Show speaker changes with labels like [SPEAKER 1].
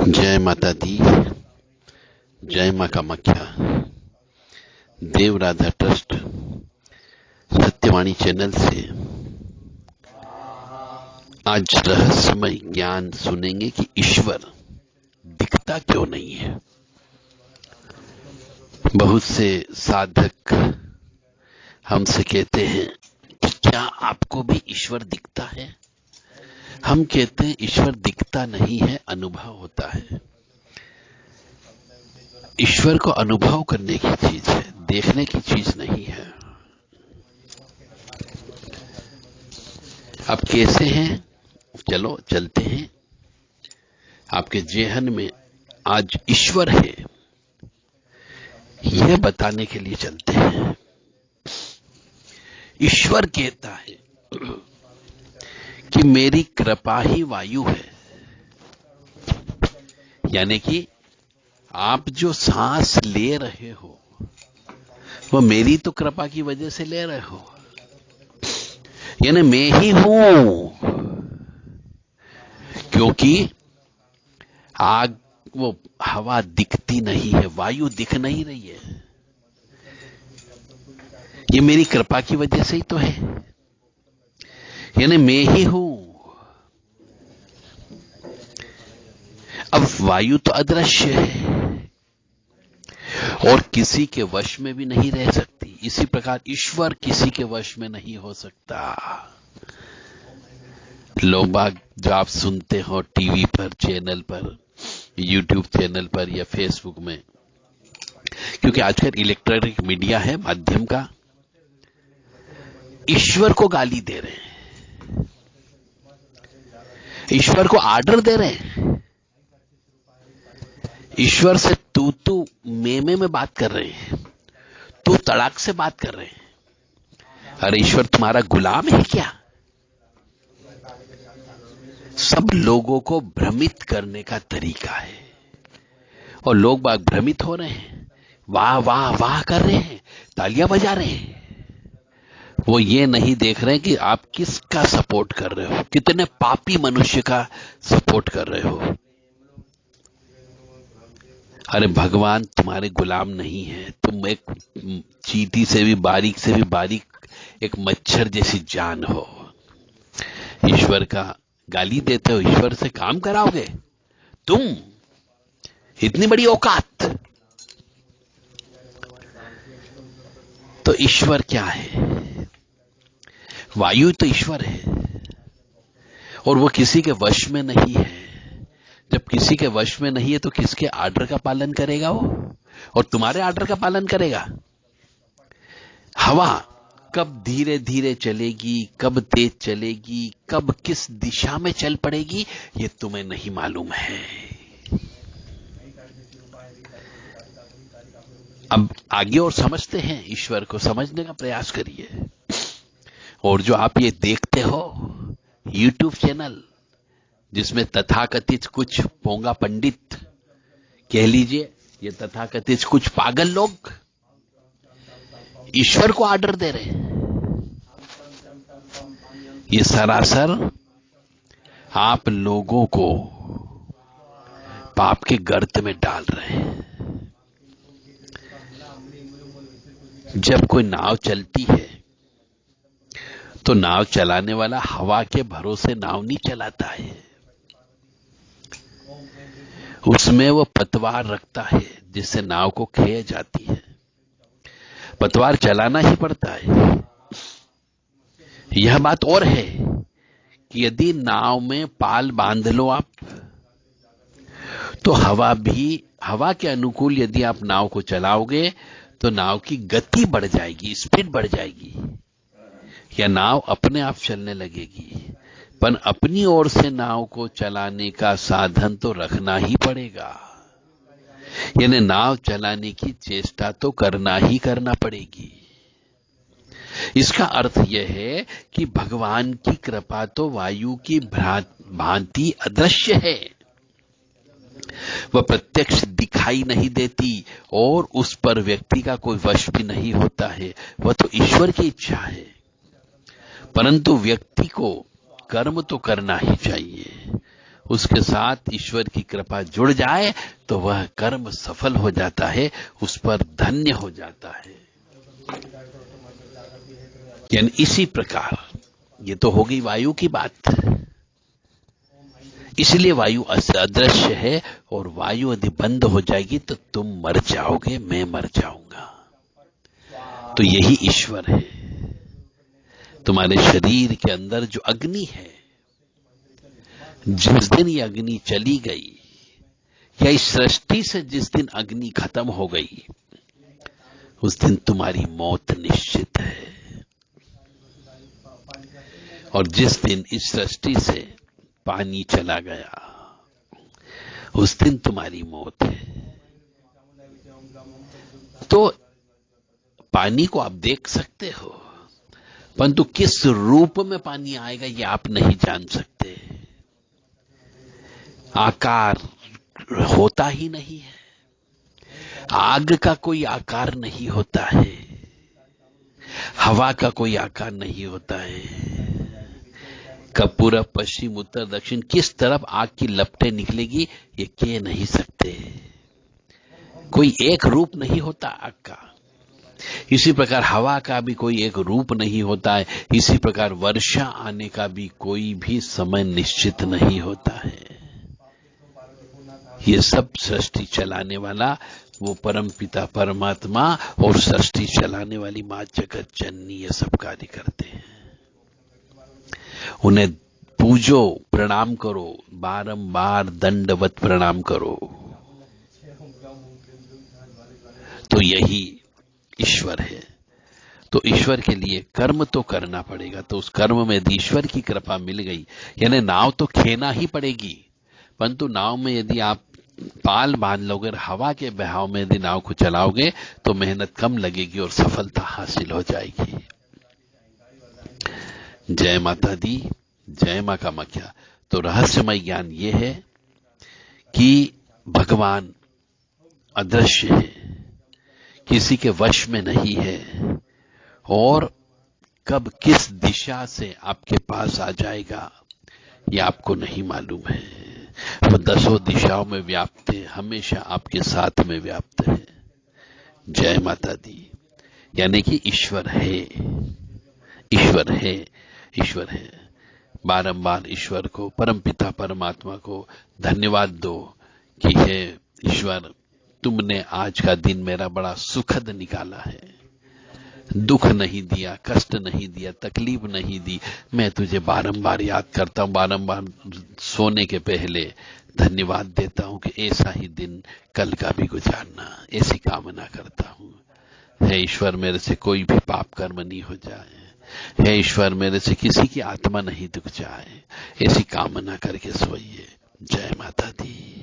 [SPEAKER 1] जय माता दी, जय मां कामाख्या। देव राधा ट्रस्ट सत्यवाणी चैनल से आज रहस्यमय ज्ञान सुनेंगे कि ईश्वर दिखता क्यों नहीं है। बहुत से साधक हमसे कहते हैं कि क्या आपको भी ईश्वर दिखता है। हम कहते हैं ईश्वर दिखता नहीं है, अनुभव होता है। ईश्वर को अनुभव करने की चीज है, देखने की चीज नहीं है। अब कैसे हैं, चलो चलते हैं। आपके जेहन में आज ईश्वर है, यह बताने के लिए चलते हैं। ईश्वर कहता है कि मेरी कृपा ही वायु है, यानी कि आप जो सांस ले रहे हो वो मेरी तो कृपा की वजह से ले रहे हो, यानी मैं ही हूं। क्योंकि आग वो हवा दिखती नहीं है, वायु दिख नहीं रही है, ये मेरी कृपा की वजह से ही तो है, यानी मैं ही हूं। अब वायु तो अदृश्य है और किसी के वश में भी नहीं रह सकती। इसी प्रकार ईश्वर किसी के वश में नहीं हो सकता। लोग बाग जो आप सुनते हो टीवी पर, चैनल पर, यूट्यूब चैनल पर या फेसबुक में, क्योंकि आजकल इलेक्ट्रॉनिक मीडिया है माध्यम का, ईश्वर को गाली दे रहे हैं, ईश्वर को आर्डर दे रहे हैं, ईश्वर से तू मेमे में बात कर रहे हैं, तू तड़ाक से बात कर रहे हैं। अरे ईश्वर तुम्हारा गुलाम है क्या। सब लोगों को भ्रमित करने का तरीका है और लोग बाग भ्रमित हो रहे हैं, वाह वाह वाह कर रहे हैं, तालियां बजा रहे हैं। वो ये नहीं देख रहे हैं कि आप किसका सपोर्ट कर रहे हो, कितने पापी मनुष्य का सपोर्ट कर रहे हो। अरे भगवान तुम्हारे गुलाम नहीं है, तुम एक चींटी से भी बारीक एक मच्छर जैसी जान हो। ईश्वर का गाली देते हो, ईश्वर से काम कराओगे तुम, इतनी बड़ी औकात। तो ईश्वर क्या है, वायु तो ईश्वर है और वो किसी के वश में नहीं है। जब किसी के वश में नहीं है तो किसके आर्डर का पालन करेगा वो, और तुम्हारे आर्डर का पालन करेगा। हवा कब धीरे धीरे चलेगी, कब तेज चलेगी, कब किस दिशा में चल पड़ेगी, ये तुम्हें नहीं मालूम है। अब आगे और समझते हैं, ईश्वर को समझने का प्रयास करिए। और जो आप ये देखते हो यूट्यूब चैनल, जिसमें तथाकथित कुछ पोंगा पंडित, कह लीजिए ये तथाकथित कुछ पागल लोग ईश्वर को आर्डर दे रहे हैं, ये सरासर आप लोगों को पाप के गर्त में डाल रहे हैं। जब कोई नाव चलती है तो नाव चलाने वाला हवा के भरोसे नाव नहीं चलाता है, उसमें वो पतवार रखता है जिससे नाव को खेया जाती है। पतवार चलाना ही पड़ता है। यह बात और है कि यदि नाव में पाल बांध लो आप, तो हवा के अनुकूल यदि आप नाव को चलाओगे तो नाव की गति बढ़ जाएगी, स्पीड बढ़ जाएगी, या नाव अपने आप चलने लगेगी। पर अपनी ओर से नाव को चलाने का साधन तो रखना ही पड़ेगा, यानी नाव चलाने की चेष्टा तो करना ही करना पड़ेगी। इसका अर्थ यह है कि भगवान की कृपा तो वायु की भांति अदृश्य है, वह प्रत्यक्ष दिखाई नहीं देती और उस पर व्यक्ति का कोई वश भी नहीं होता है, वह तो ईश्वर की इच्छा है। परंतु व्यक्ति को कर्म तो करना ही चाहिए, उसके साथ ईश्वर की कृपा जुड़ जाए तो वह कर्म सफल हो जाता है, उस पर धन्य हो जाता है। यानी इसी प्रकार ये तो हो गई वायु की बात। इसलिए वायु अदृश्य है, और वायु यदि बंद हो जाएगी तो तुम मर जाओगे, मैं मर जाऊंगा। तो यही ईश्वर है। तुम्हारे शरीर के अंदर जो अग्नि है, जिस दिन ये अग्नि चली गई, या इस सृष्टि से जिस दिन अग्नि खत्म हो गई, उस दिन तुम्हारी मौत निश्चित है। और जिस दिन इस सृष्टि से पानी चला गया, उस दिन तुम्हारी मौत है। तो पानी को आप देख सकते हो, परंतु किस रूप में पानी आएगा ये आप नहीं जान सकते। आकार होता ही नहीं है। आग का कोई आकार नहीं होता है, हवा का कोई आकार नहीं होता है। कब पूरब, पश्चिम, उत्तर, दक्षिण किस तरफ आग की लपटें निकलेगी ये कह नहीं सकते। कोई एक रूप नहीं होता आग का। इसी प्रकार हवा का भी कोई एक रूप नहीं होता है। इसी प्रकार वर्षा आने का भी कोई भी समय निश्चित नहीं होता है। ये सब सृष्टि चलाने वाला वो परम पिता परमात्मा और सृष्टि चलाने वाली मां जगत जननी ये सब कार्य करते हैं। उन्हें पूजो, प्रणाम करो, बारंबार दंडवत प्रणाम करो। तो यही ईश्वर है। तो ईश्वर के लिए कर्म तो करना पड़ेगा। तो उस कर्म में यदि ईश्वर की कृपा मिल गई, यानी नाव तो खेना ही पड़ेगी, परंतु नाव में यदि आप पाल बांध लोगे, हवा के बहाव में यदि नाव को चलाओगे तो मेहनत कम लगेगी और सफलता हासिल हो जाएगी। जय माता दी, जय मां कामाख्या। तो रहस्यमय ज्ञान ये है कि भगवान अदृश्य है, किसी के वश में नहीं है, और कब किस दिशा से आपके पास आ जाएगा ये आपको नहीं मालूम है। वो 10 दिशाओं में व्याप्त है, हमेशा आपके साथ में व्याप्त है। जय माता दी। यानी कि ईश्वर है, ईश्वर है, ईश्वर है। बारंबार ईश्वर को, परमपिता परमात्मा को धन्यवाद दो कि हे ईश्वर, तुमने आज का दिन मेरा बड़ा सुखद निकाला है। दुख नहीं दिया, कष्ट नहीं दिया, तकलीफ नहीं दी। मैं तुझे बारंबार याद करता हूं, बारंबार सोने के पहले धन्यवाद देता हूं कि ऐसा ही दिन कल का भी गुजारना, ऐसी कामना करता हूं। हे ईश्वर, मेरे से कोई भी पाप कर्म नहीं हो जाए। हे ईश्वर, मेरे से किसी की आत्मा नहीं दुख जाए। ऐसी कामना करके सोइए। जय माता दी।